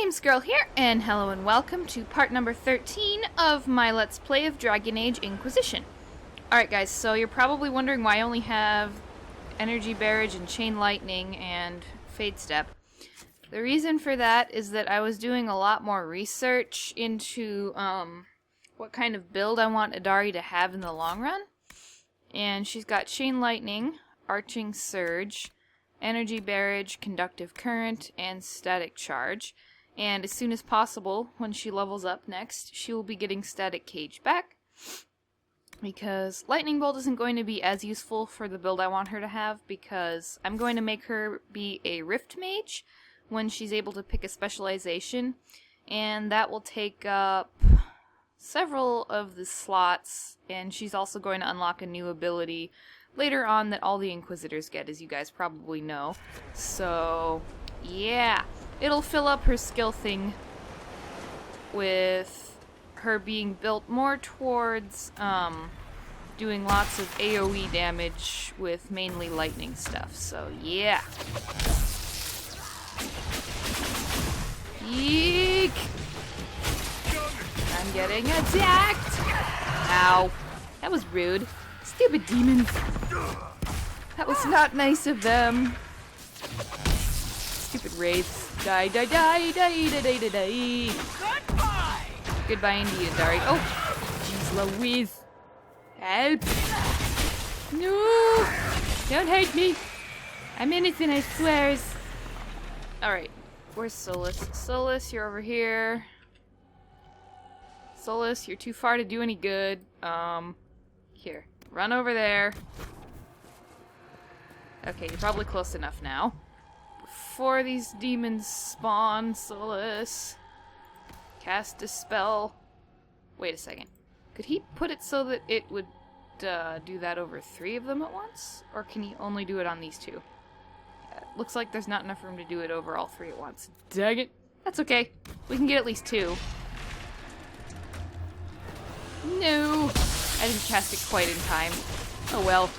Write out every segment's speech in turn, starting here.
Games Girl here, and hello and welcome to part number 13 of my Let's Play of Dragon Age Inquisition. Alright guys, so you're probably wondering why I only have Energy Barrage and Chain Lightning and Fade Step. The reason for that is that I was doing a lot more research into what kind of build I want Adari to have in the long run. And she's got Chain Lightning, Arching Surge, Energy Barrage, Conductive Current, and Static Charge. And as soon as possible, when she levels up next, she will be getting Static Cage back. Because Lightning Bolt isn't going to be as useful for the build I want her to have, because I'm going to make her be a Rift Mage when she's able to pick a specialization. And that will take up several of the slots, and she's also going to unlock a new ability later on that all the Inquisitors get, as you guys probably know. So, yeah. It'll fill up her skill thing with her being built more towards doing lots of AoE damage with mainly lightning stuff. So, yeah. Yeek! I'm getting attacked! Ow. That was rude. Stupid demons. That was not nice of them. Stupid wraiths. Die, die, die, die, die, die, die, die. Goodbye! Goodbye indeed, Adari. Oh! Jeez Louise. Help! No! Don't hurt me! I'm innocent, I swears. Alright. Where's Solus? Solus, you're over here. Solus, you're too far to do any good. Here. Run over there. Okay, you're probably close enough now. Before these demons spawn, Solus. Cast a spell. Wait a second. Could he put it so that it would do that over 3 of them at once? Or can he only do it on these 2? Looks like there's not enough room to do it over all 3 at once. Dang it. That's okay. We can get at least 2. No! I didn't cast it quite in time. Oh well.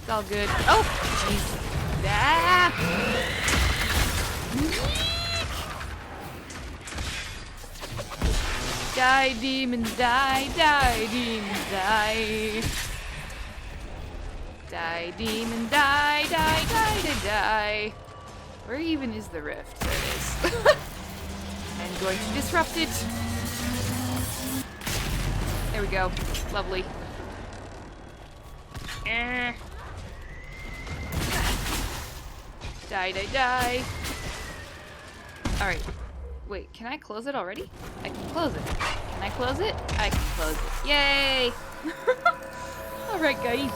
It's all good. Oh! Jeez. Ah! Die, demons, die, die, demons, die. Die, demon, die, die, die, die, die. Where even is the rift? There it is. I'm going to disrupt it. There we go. Lovely. Die, die, die. Alright. Wait, can I close it already? I can close it. Can I close it? I can close it. Yay! Alright, guys.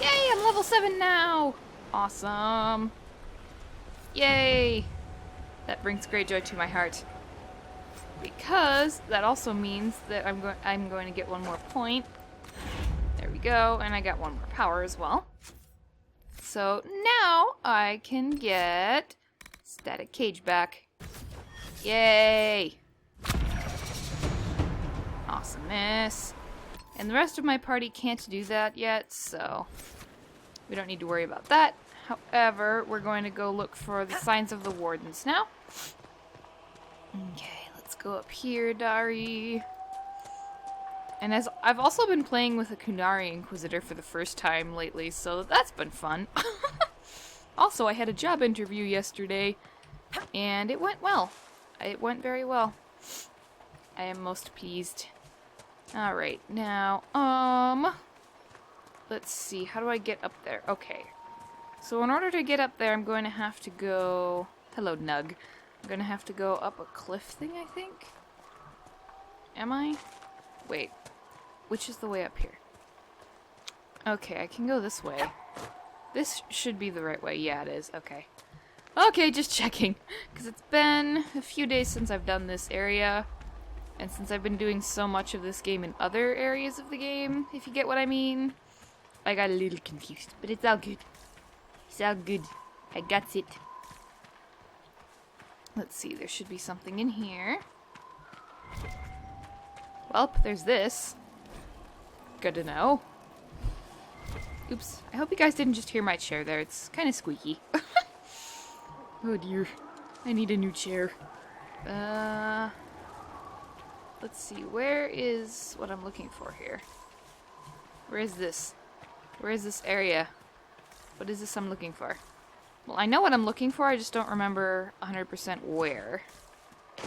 Yay, I'm level 7 now! Awesome. Yay! That brings great joy to my heart. Because that also means that I'm going to get 1 more point. There we go, and I got 1 more power as well. So now I can get Static Cage back. Yay! Awesomeness. And the rest of my party can't do that yet, so we don't need to worry about that. However, we're going to go look for the signs of the Wardens now. Okay, let's go up here, Dari. And as I've also been playing with a Kunari Inquisitor for the first time lately, so that's been fun. Also, I had a job interview yesterday, and it went well. It went very well. I am most pleased. Alright, now, let's see, how do I get up there? Okay. So in order to get up there, I'm going to have to go... Hello, Nug. I'm going to have to go up a cliff thing, I think? Am I? Wait. Which is the way up here? Okay, I can go this way. This should be the right way. Yeah, it is. Okay. Okay, just checking. Because it's been a few days since I've done this area. And since I've been doing so much of this game in other areas of the game, if you get what I mean. I got a little confused. But it's all good. It's all good. I got it. Let's see, there should be something in here. Welp, there's this. Good to know. Oops. I hope you guys didn't just hear my chair there. It's kind of squeaky. Oh dear. I need a new chair. Let's see, where is what I'm looking for here? Where is this? Where is this area? What is this I'm looking for? Well, I know what I'm looking for, I just don't remember 100% where. It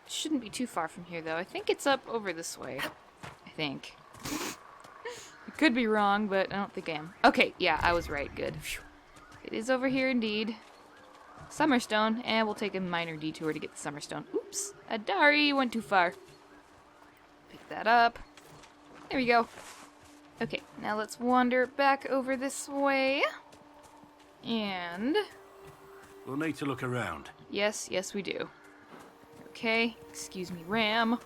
shouldn't be too far from here, though. I think it's up over this way. I think. I could be wrong, but I don't think I am. Okay, yeah, I was right. Good. It is over here indeed. Summerstone, and we'll take a minor detour to get the Summerstone. Oops, Adari went too far. Pick that up. There we go. Okay, now let's wander back over this way. And... we'll need to look around. yes, we do. Okay, excuse me, Ram.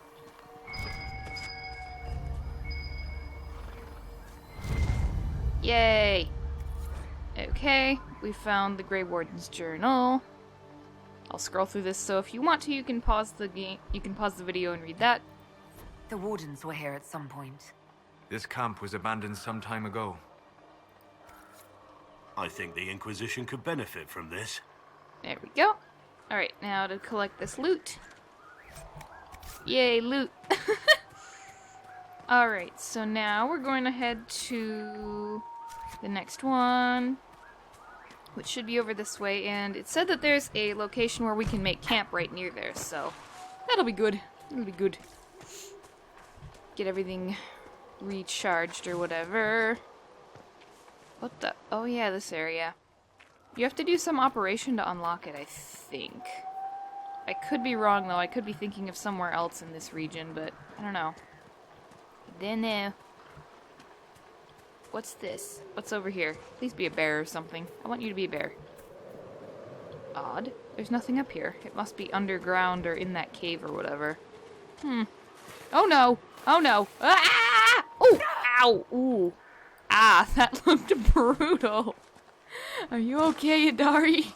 Yay! Okay, we found the Grey Warden's journal. I'll scroll through this, so if you want to, you can pause the game. You can pause the video and read that. The Wardens were here at some point. This camp was abandoned some time ago. I think the Inquisition could benefit from this. There we go. Alright, now to collect this loot. Yay, loot! Alright, so now we're going to head to the next one, which should be over this way, and it said that there's a location where we can make camp right near there, so that'll be good. That'll be good. Get everything recharged or whatever. What the? Oh yeah, this area. You have to do some operation to unlock it, I think. I could be wrong, though. I could be thinking of somewhere else in this region, but I don't know. I don't know. What's this? What's over here? Please be a bear or something. I want you to be a bear. Odd. There's nothing up here. It must be underground or in that cave or whatever. Oh no! Oh no! Ah! Ooh! Ow! Ooh! Ah, that looked brutal. Are you okay, Adari?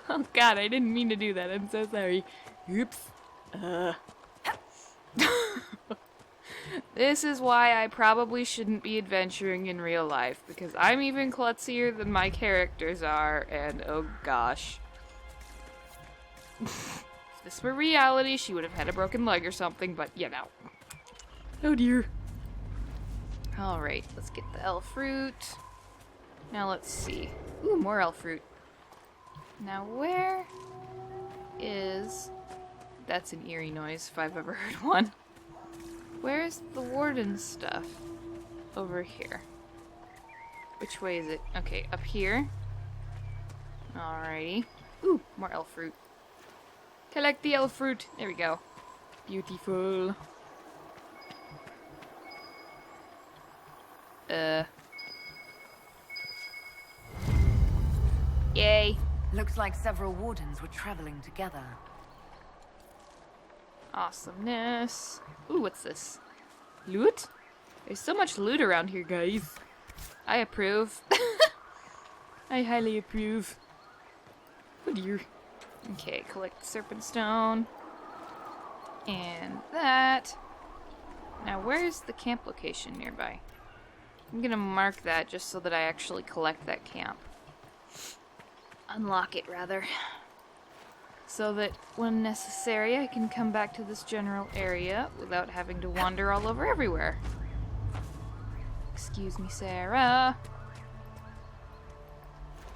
Oh god, I didn't mean to do that. I'm so sorry. Oops. This is why I probably shouldn't be adventuring in real life, because I'm even klutzier than my characters are, and oh gosh. If this were reality, she would have had a broken leg or something, but you know. Oh dear. Alright, let's get the elf fruit. Now let's see. Ooh, more elf fruit. Now where is... that's an eerie noise if I've ever heard one. Where's the warden stuff? Over here. Which way is it? Okay, up here. Alrighty. Ooh, more elf fruit. Collect the elf fruit. There we go. Beautiful. Yay. Looks like several Wardens were traveling together. Awesomeness. Ooh, what's this? Loot? There's so much loot around here, guys. I approve. I highly approve. Oh dear. Okay, collect Serpent Stone. And that. Now, where's the camp location nearby? I'm gonna mark that just so that I actually collect that camp. Unlock it, rather. So that, when necessary, I can come back to this general area without having to wander all over everywhere. Excuse me, Sarah.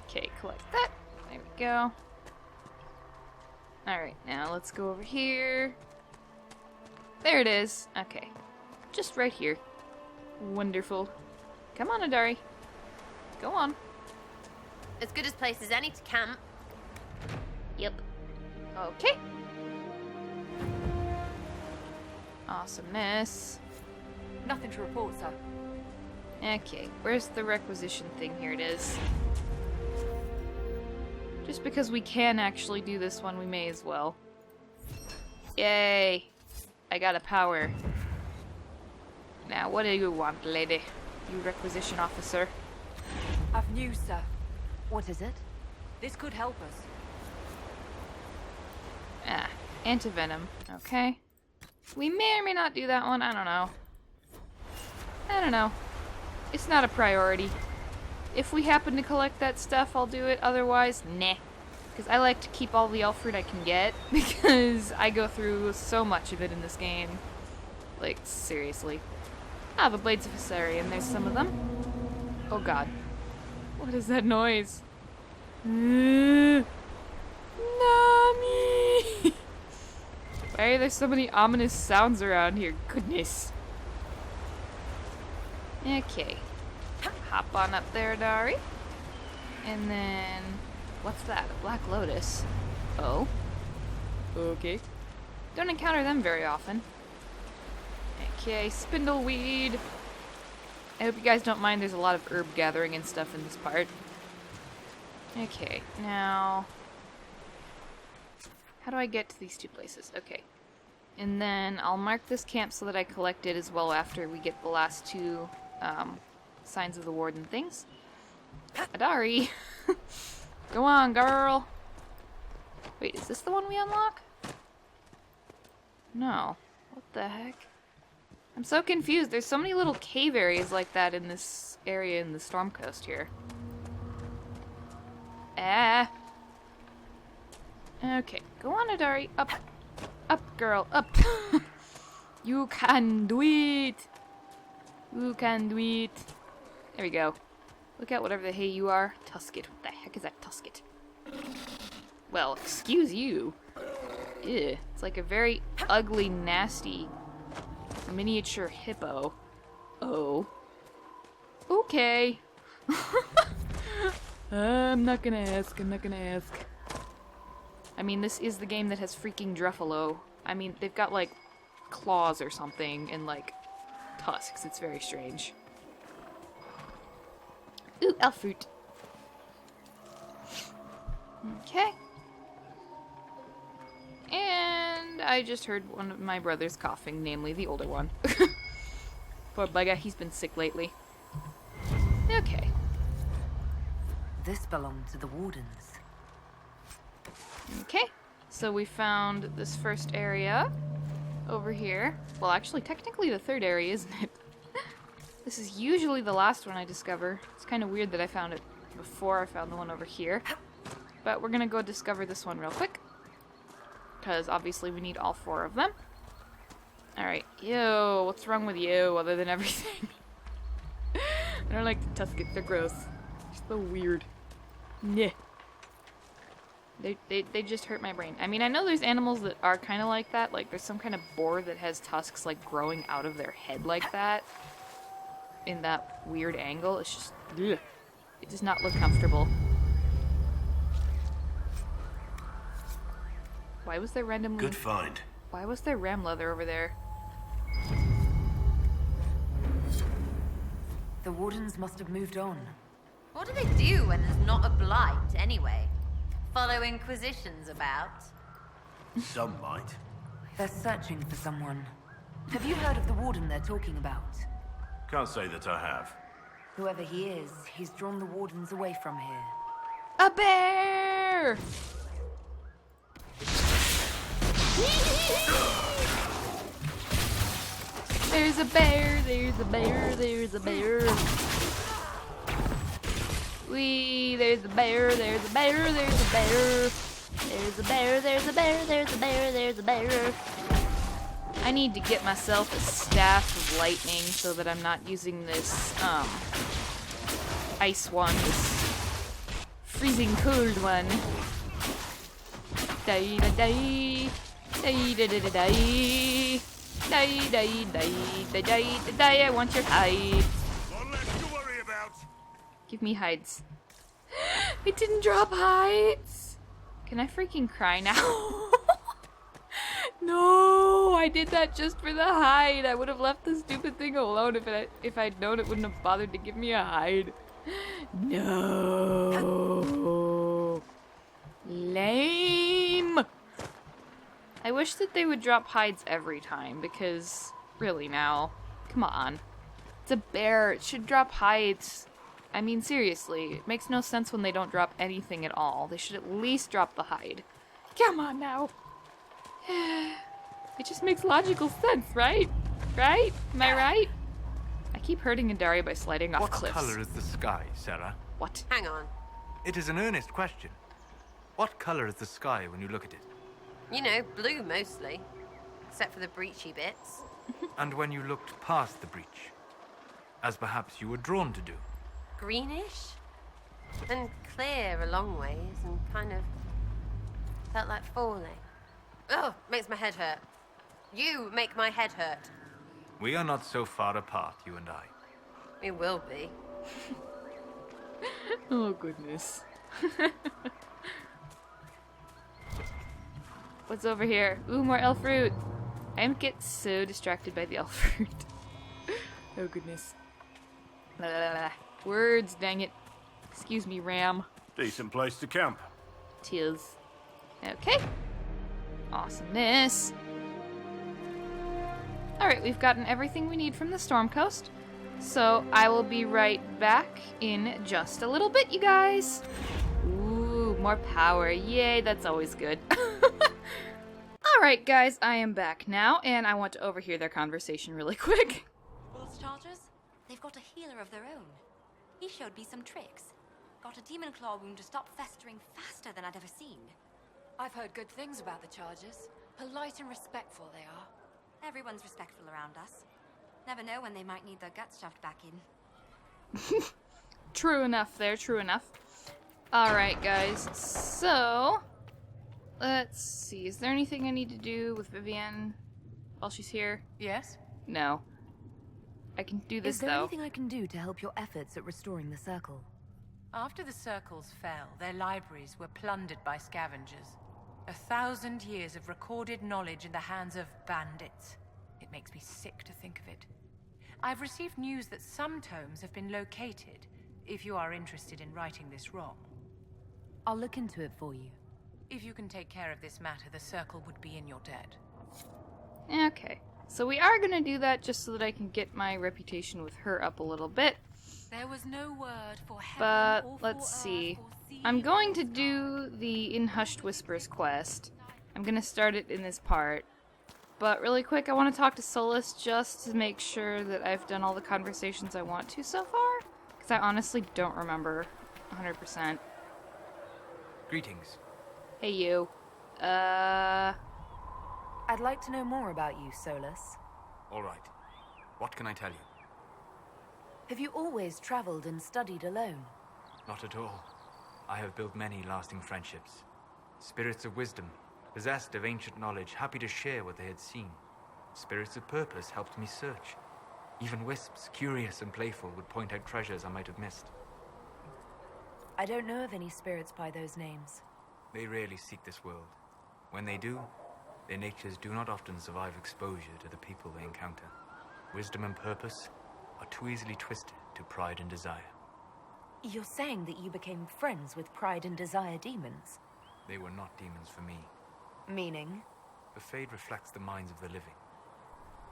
Okay, collect that. There we go. Alright, now let's go over here. There it is. Okay. Just right here. Wonderful. Come on, Adari. Go on. As good a place as any to camp. Yep. Okay. Awesomeness. Nothing to report, sir. Okay, where's the requisition thing? Here it is. Just because we can actually do this one, we may as well. Yay! I got a power. Now, what do you want, lady? You requisition officer. I've news, sir. What is it? This could help us. Ah, antivenom. Okay. We may or may not do that one. I don't know. I don't know. It's not a priority. If we happen to collect that stuff, I'll do it. Otherwise, nah. Because I like to keep all the elf fruit I can get, because I go through so much of it in this game. Like, seriously. Ah, the Blades of Hysarian, there's some of them. Oh god. What is that noise? Nami! Why are there so many ominous sounds around here? Goodness. Okay. Hop on up there, Adari. And then... what's that? A Black Lotus. Oh. Okay. Don't encounter them very often. Okay, spindleweed. I hope you guys don't mind, there's a lot of herb gathering and stuff in this part. Okay, now... how do I get to these two places? Okay. And then I'll mark this camp so that I collect it as well after we get the last two signs of the warden things. Adari! Go on, girl! Wait, is this the one we unlock? No. What the heck? I'm so confused. There's so many little cave areas like that in this area in the Storm Coast here. Ah. Okay, go on, Adari. Up. Up, girl. Up. You can do it. You can do it. There we go. Look at whatever the hey you are. Tusket. What the heck is that Tusket? Well, excuse you. Ew. It's like a very ugly, nasty miniature hippo. Oh. Okay. I'm not gonna ask. I'm not gonna ask. I mean, this is the game that has freaking Druffalo. I mean, they've got, like, claws or something and, like, tusks. It's very strange. Ooh, elf fruit. Okay. And I just heard one of my brothers coughing, namely the older one. Poor bugger, he's been sick lately. Okay. This belonged to the wardens. Okay, so we found this first area over here. Well, actually, technically the third area, isn't it? This is usually the last one I discover. It's kind of weird that I found it before I found the one over here. But we're gonna go discover this one real quick. Because obviously we need all 4 of them. Alright, ew, what's wrong with you other than everything? I don't like the tuskets, they're gross. They're so weird. Yeah. They just hurt my brain. I mean, I know there's animals that are kind of like that. Like, there's some kind of boar that has tusks, like, growing out of their head like that. In that weird angle. It's just... ugh. It does not look comfortable. Why was there randomly... Good find. Why was there ram leather over there? The wardens must have moved on. What do they do when there's not a blight, anyway? Follow Inquisitions about? Some might. They're searching for someone. Have you heard of the warden they're talking about? Can't say that I have. Whoever he is, he's drawn the wardens away from here. A bear! There's a bear, there's a bear, there's a bear. Wee, there's a bear, there's a bear, there's a bear. There's a bear, there's a bear, there's a bear, there's a bear. I need to get myself a staff of lightning so that I'm not using this, ice one, this freezing cold one. Die da die, die da da da die, die die die, die die. I want your hide. One less to worry about. Give me hides. It didn't drop hides. Can I freaking cry now? No, I did that just for the hide. I would have left the stupid thing alone if I'd known it wouldn't have bothered to give me a hide. No. Lame. I wish that they would drop hides every time because really now, come on. It's a bear. It should drop hides. I mean, seriously, it makes no sense when they don't drop anything at all. They should at least drop the hide. Come on now. It just makes logical sense, right? Right? Am I right? I keep hurting Adari by sliding off What cliffs. color is the sky, Sarah? What? Hang on. It is an earnest question. What color is the sky when you look at it? You know, blue mostly. Except for the breachy bits. And when you looked past the breach? As perhaps you were drawn to do. Greenish? And clear a long ways, and kind of felt like falling. Oh, makes my head hurt. You make my head hurt. We are not so far apart, you and I. We will be. Oh, goodness. What's over here? Ooh, more elf fruit. I get so distracted by the elf fruit. Oh, goodness. Blah, blah, blah. Words, dang it. Excuse me, Ram. Decent place to camp. Tis. Okay. Awesomeness. Alright, we've gotten everything we need from the Storm Coast. So I will be right back in just a little bit, you guys. Ooh, more power. Yay, that's always good. Alright, guys, I am back now, and I want to overhear their conversation really quick. Wolves chargers? They've got a healer of their own. He showed me some tricks. Got a demon claw wound to stop festering faster than I'd ever seen. I've heard good things about the Chargers. Polite and respectful they are. Everyone's respectful around us. Never know when they might need their guts shoved back in. True enough there, true enough. Alright, guys, so let's see. Is there anything I need to do with Vivienne while she's here? Yes? No. I can do this, Is there though. anything I can do to help your efforts at restoring the circle? After the circles fell, their libraries were plundered by scavengers. 1,000 years of recorded knowledge in the hands of bandits. It makes me sick to think of it. I've received news that some tomes have been located, if you are interested in righting this wrong. I'll look into it for you. If you can take care of this matter, the circle would be in your debt. Okay. So we are gonna do that just so that I can get my reputation with her up a little bit. There was no word for heaven But or for let's earth see. or sea I'm going or to sky. do the In Hushed Whispers quest. I'm gonna start it in this part. But really quick, I want to talk to Solus just to make sure that I've done all the conversations I want to so far. Because I honestly don't remember 100%. Greetings. Hey, you. I'd like to know more about you, Solus. All right. What can I tell you? Have you always traveled and studied alone? Not at all. I have built many lasting friendships. Spirits of wisdom, possessed of ancient knowledge, happy to share what they had seen. Spirits of purpose helped me search. Even wisps, curious and playful, would point out treasures I might have missed. I don't know of any spirits by those names. They rarely seek this world. When they do, their natures do not often survive exposure to the people they encounter. Wisdom and purpose are too easily twisted to pride and desire. You're saying that you became friends with Pride and Desire demons? They were not demons for me. Meaning? The Fade reflects the minds of the living.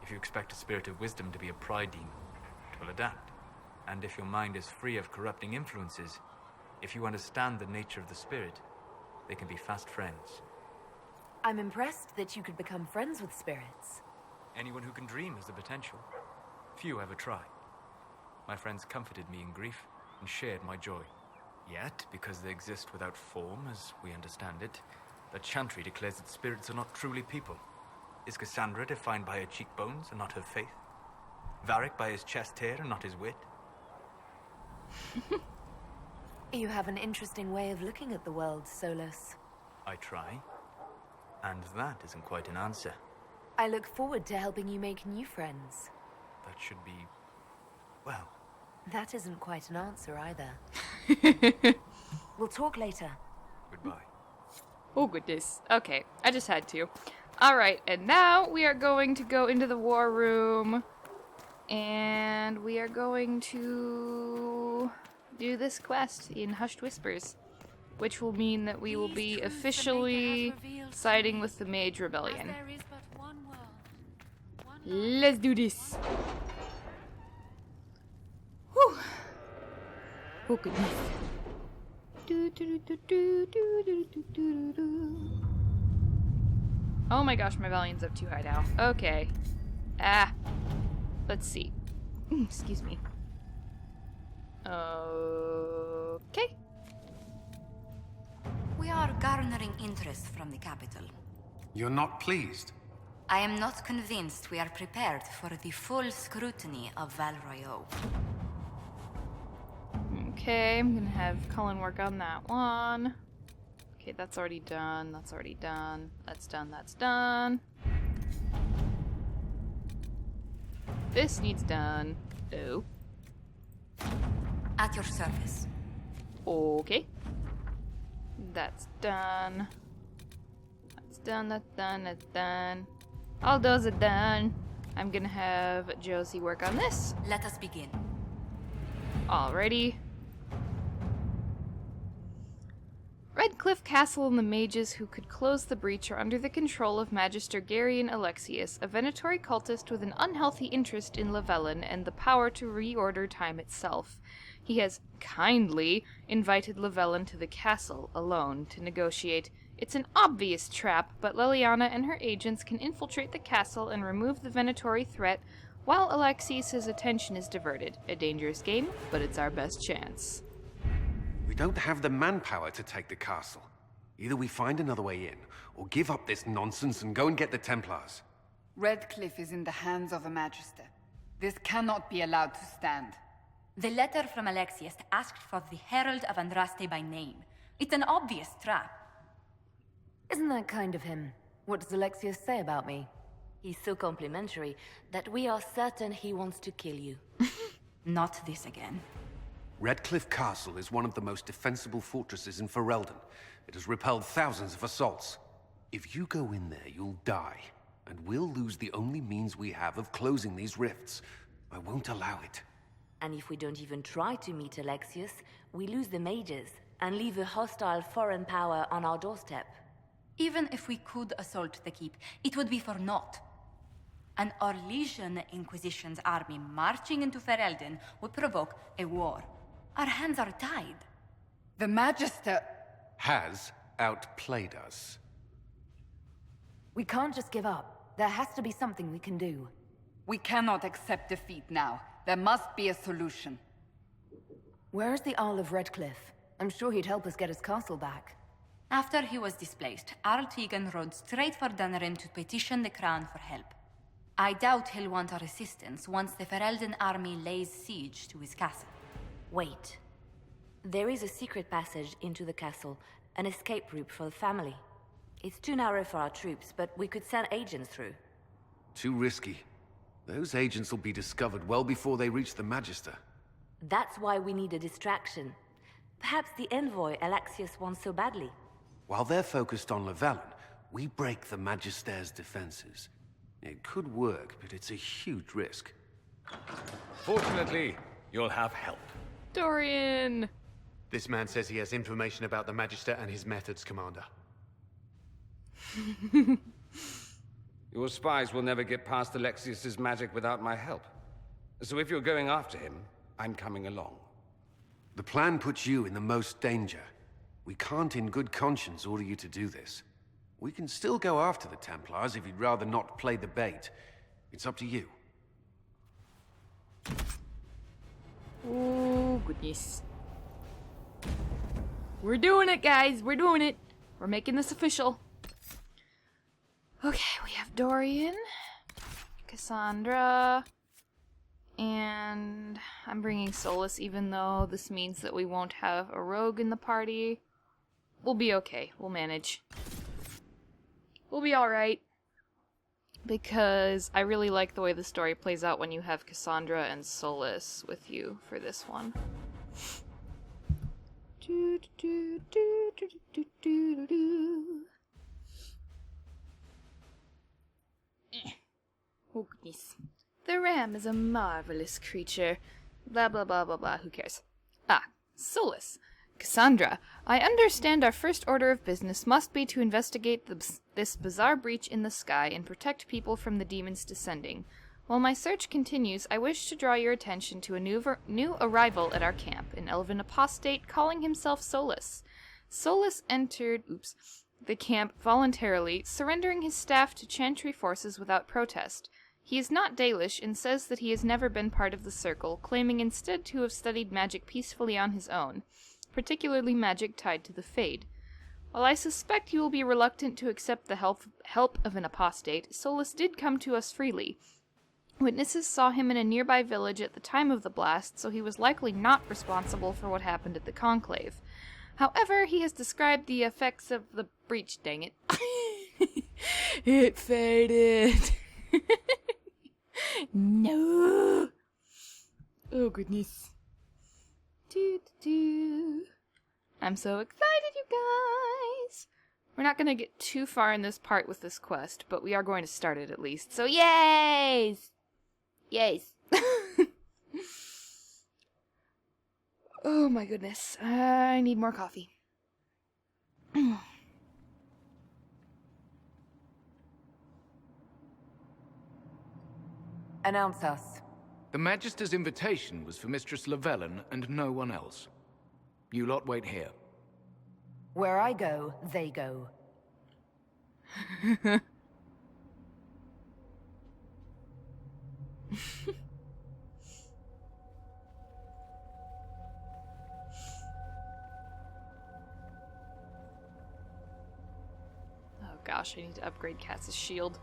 If you expect a spirit of wisdom to be a pride demon, it will adapt. And if your mind is free of corrupting influences, if you understand the nature of the spirit, they can be fast friends. I'm impressed that you could become friends with spirits. Anyone who can dream has the potential. Few ever try. My friends comforted me in grief and shared my joy. Yet, because they exist without form, as we understand it, the Chantry declares that spirits are not truly people. Is Cassandra defined by her cheekbones and not her faith? Varric by his chest hair and not his wit? You have an interesting way of looking at the world, Solus. I try. And that isn't quite an answer. I look forward to helping you make new friends. That should be... well... That isn't quite an answer either. We'll talk later. Goodbye. Oh, goodness. Okay, I just had to. Alright, and now we are going to go into the war room. And we are going to do this quest in Hushed Whispers. Which will mean that we will be officially siding with the Mage Rebellion. There is but one world. Let's do this. Whew. Oh, goodness. Oh my gosh, my volume's up too high now. Okay. Let's see. Excuse me. Okay. We are garnering interest from the capital. You're not pleased? I am not convinced we are prepared for the full scrutiny of Val Royeaux. Okay, I'm gonna have Cullen work on that one. Okay, that's already done. That's already done. That's done. That's done. This needs done. Oh. At your service. Okay. That's done. That's done. That's done. That's done. All those are done. I'm gonna have Josie work on this. Let us begin. Alrighty. Redcliffe Castle and the mages who could close the breach are under the control of Magister Garion Alexius, a Venatori cultist with an unhealthy interest in Lavellan and the power to reorder time itself. He has kindly invited Lavellan to the castle alone to negotiate. It's an obvious trap, but Leliana and her agents can infiltrate the castle and remove the Venatori threat while Alexius's attention is diverted. A dangerous game, but it's our best chance. We don't have the manpower to take the castle. Either we find another way in, or give up this nonsense and go and get the Templars. Redcliffe is in the hands of a Magister. This cannot be allowed to stand. The letter from Alexius asked for the Herald of Andraste by name. It's an obvious trap. Isn't that kind of him? What does Alexius say about me? He's so complimentary that we are certain he wants to kill you. Not this again. Redcliffe Castle is one of the most defensible fortresses in Ferelden. It has repelled thousands of assaults. If you go in there, you'll die. And we'll lose the only means we have of closing these rifts. I won't allow it. And if we don't even try to meet Alexius, we lose the mages and leave a hostile foreign power on our doorstep. Even if we could assault the keep, it would be for naught. An Orlesian Inquisition's army marching into Ferelden would provoke a war. Our hands are tied. The Magister... has outplayed us. We can't just give up. There has to be something we can do. We cannot accept defeat now. There must be a solution. Where's the Earl of Redcliffe? I'm sure he'd help us get his castle back. After he was displaced, Arl Tegan rode straight for Dunnerin to petition the Crown for help. I doubt he'll want our assistance once the Ferelden army lays siege to his castle. Wait. There is a secret passage into the castle, an escape route for the family. It's too narrow for our troops, but we could send agents through. Too risky. Those agents will be discovered well before they reach the Magister. That's why we need a distraction. Perhaps the envoy Alexius wants so badly. While they're focused on Lavellan, we break the Magister's defenses. It could work, but it's a huge risk. Fortunately, you'll have help. Dorian! This man says he has information about the Magister and his methods, Commander. Your spies will never get past Alexius's magic without my help. So if you're going after him, I'm coming along. The plan puts you in the most danger. We can't in good conscience order you to do this. We can still go after the Templars if you'd rather not play the bait. It's up to you. Oh, goodness. We're doing it, guys. We're doing it. We're making this official. Okay, we have Dorian, Cassandra, and I'm bringing Solus, even though this means that we won't have a rogue in the party. We'll be okay. We'll manage. We'll be alright. Because I really like the way the story plays out when you have Cassandra and Solus with you for this one. Oh goodness. The ram is a marvelous creature. Blah blah blah blah blah, who cares? Ah, Solus. Cassandra, I understand our first order of business must be to investigate this bizarre breach in the sky and protect people from the demons descending. While my search continues, I wish to draw your attention to a new arrival at our camp, an elven apostate calling himself Solus. Solus entered the camp voluntarily, surrendering his staff to Chantry forces without protest. He is not Dalish and says that he has never been part of the Circle, claiming instead to have studied magic peacefully on his own, particularly magic tied to the Fade. While I suspect you will be reluctant to accept the help of an apostate, Solus did come to us freely. Witnesses saw him in a nearby village at the time of the blast, so he was likely not responsible for what happened at the Conclave. However, he has described the effects of the breach. Dang it. It faded. No. Oh, goodness. I'm so excited, you guys. We're not going to get too far in this part with this quest, but we are going to start it at least. So, yays! Yays. Oh my goodness. I need more coffee. Announce us. The Magister's invitation was for Mistress Llewellyn and no one else. You lot wait here. Where I go, they go. Oh gosh, I need to upgrade Cass's shield.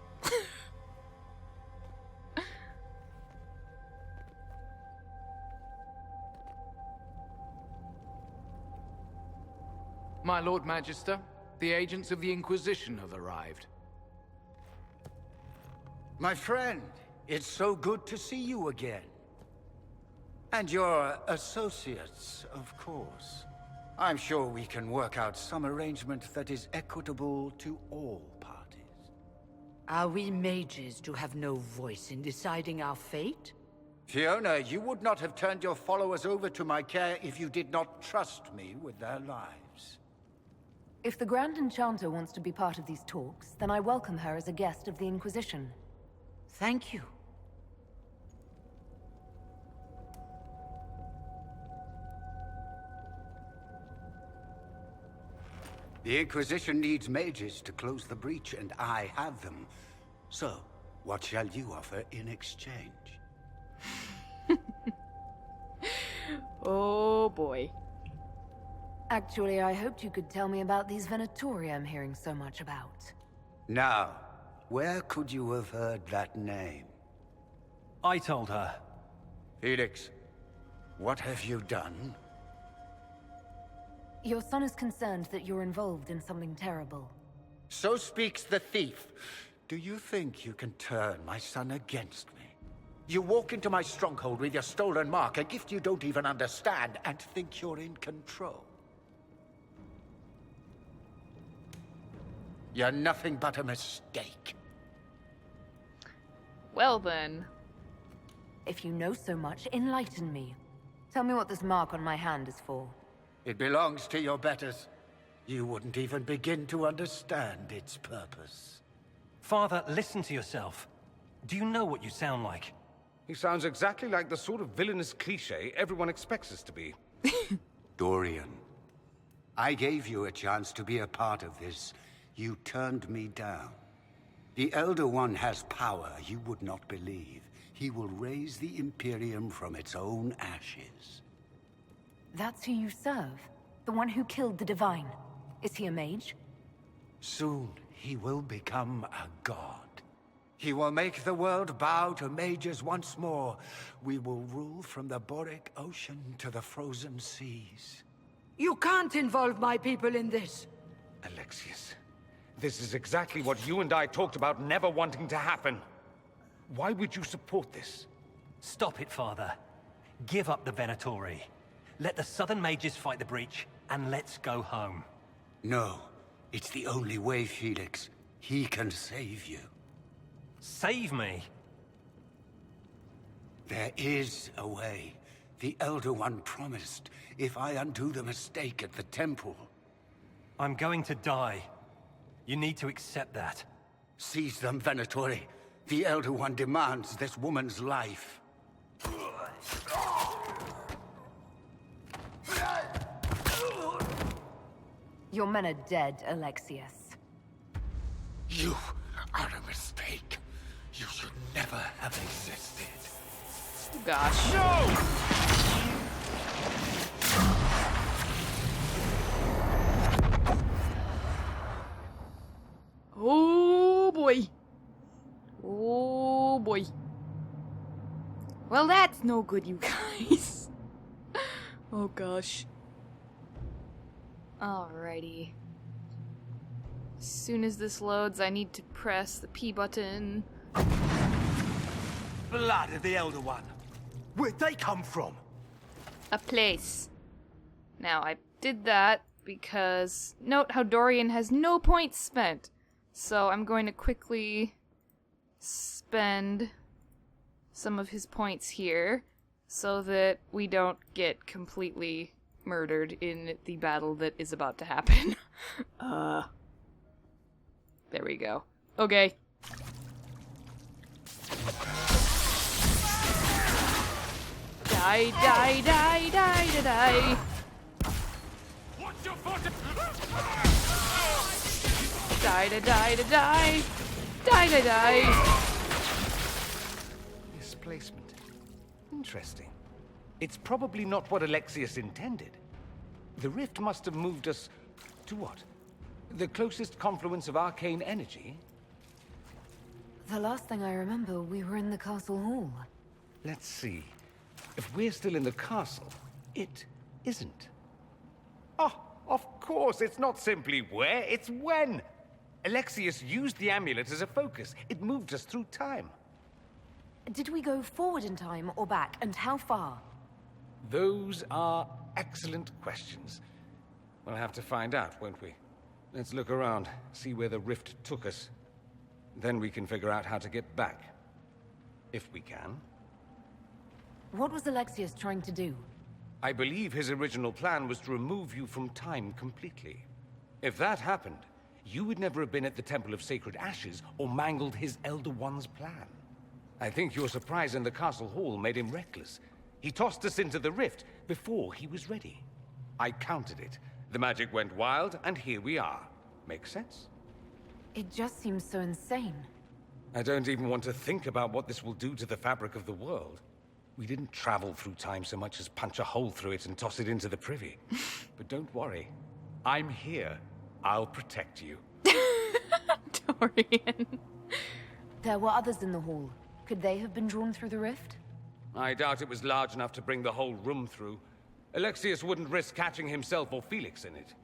My Lord Magister, the agents of the Inquisition have arrived. My friend, it's so good to see you again. And your associates, of course. I'm sure we can work out some arrangement that is equitable to all parties. Are we mages to have no voice in deciding our fate? Fiona, you would not have turned your followers over to my care if you did not trust me with their lives. If the Grand Enchanter wants to be part of these talks, then I welcome her as a guest of the Inquisition. Thank you. The Inquisition needs mages to close the breach, and I have them. So, what shall you offer in exchange? Oh boy. Actually, I hoped you could tell me about these Venatori I'm hearing so much about. Now, where could you have heard that name? I told her. Felix, what have you done? Your son is concerned that you're involved in something terrible. So speaks the thief. Do you think you can turn my son against me? You walk into my stronghold with your stolen mark, a gift you don't even understand, and think you're in control. You're nothing but a mistake. Well then. If you know so much, enlighten me. Tell me what this mark on my hand is for. It belongs to your betters. You wouldn't even begin to understand its purpose. Father, listen to yourself. Do you know what you sound like? He sounds exactly like the sort of villainous cliché everyone expects us to be. Dorian, I gave you a chance to be a part of this. You turned me down. The Elder One has power you would not believe. He will raise the Imperium from its own ashes. That's who you serve? The one who killed the Divine? Is he a mage? Soon, he will become a god. He will make the world bow to mages once more. We will rule from the Boric Ocean to the frozen seas. You can't involve my people in this. Alexius, this is exactly what you and I talked about never wanting to happen. Why would you support this? Stop it, Father. Give up the Venatori. Let the Southern Mages fight the breach, and let's go home. No, it's the only way, Felix. He can save you. Save me? There is a way. The Elder One promised, if I undo the mistake at the temple. I'm going to die. You need to accept that. Seize them, Venatori. The Elder One demands this woman's life. Your men are dead, Alexius. You are a mistake. You should never have existed. Gosh. No! Oh boy. Oh boy. Well, that's no good, you guys. Oh gosh. Alrighty. As soon as this loads, I need to press the P button. Blood of the Elder One. Where'd they come from? A place. Now, I did that because note how Dorian has no points spent. So I'm going to quickly spend some of his points here so that we don't get completely murdered in the battle that is about to happen. There we go. Okay. Die, die, die, die, die, die. Die, die, die, die, die. Die, die, die. Displacement. Interesting. It's probably not what Alexius intended. The rift must have moved us to what? The closest confluence of arcane energy? The last thing I remember, we were in the castle hall. Let's see. If we're still in the castle, it isn't. Oh, of course, it's not simply where, it's when. Alexius used the amulet as a focus. It moved us through time. Did we go forward in time or back, and how far? Those are excellent questions. We'll have to find out, won't we? Let's look around, see where the rift took us. Then we can figure out how to get back. If we can. What was Alexius trying to do? I believe his original plan was to remove you from time completely. If that happened, you would never have been at the Temple of Sacred Ashes or mangled his Elder One's plan. I think your surprise in the castle hall made him reckless. He tossed us into the rift before he was ready. I countered it. The magic went wild, and here we are. Make sense? It just seems so insane. I don't even want to think about what this will do to the fabric of the world. We didn't travel through time so much as punch a hole through it and toss it into the privy. But don't worry. I'm here. I'll protect you. Dorian. There were others in the hall. Could they have been drawn through the rift? I doubt it was large enough to bring the whole room through. Alexius wouldn't risk catching himself or Felix in it.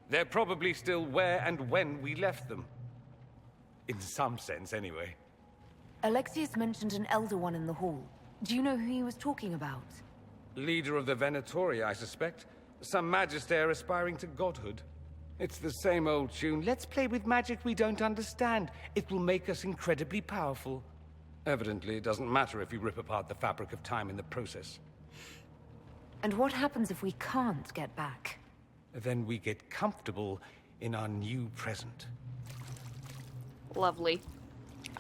They're probably still where and when we left them. In some sense, anyway. Alexius mentioned an Elder One in the hall. Do you know who he was talking about? Leader of the Venatori, I suspect. Some magister aspiring to godhood. It's the same old tune. Let's play with magic we don't understand. It will make us incredibly powerful. Evidently, it doesn't matter if you rip apart the fabric of time in the process. And what happens if we can't get back? Then we get comfortable in our new present. Lovely.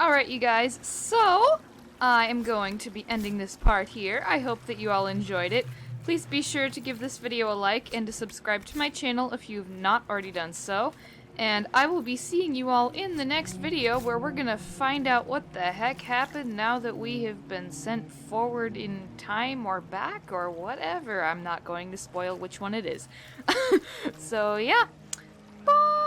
Alright, you guys, so I am going to be ending this part here. I hope that you all enjoyed it. Please be sure to give this video a like and to subscribe to my channel if you've not already done so. And I will be seeing you all in the next video where we're gonna find out what the heck happened now that we have been sent forward in time or back or whatever. I'm not going to spoil which one it is. So yeah, bye!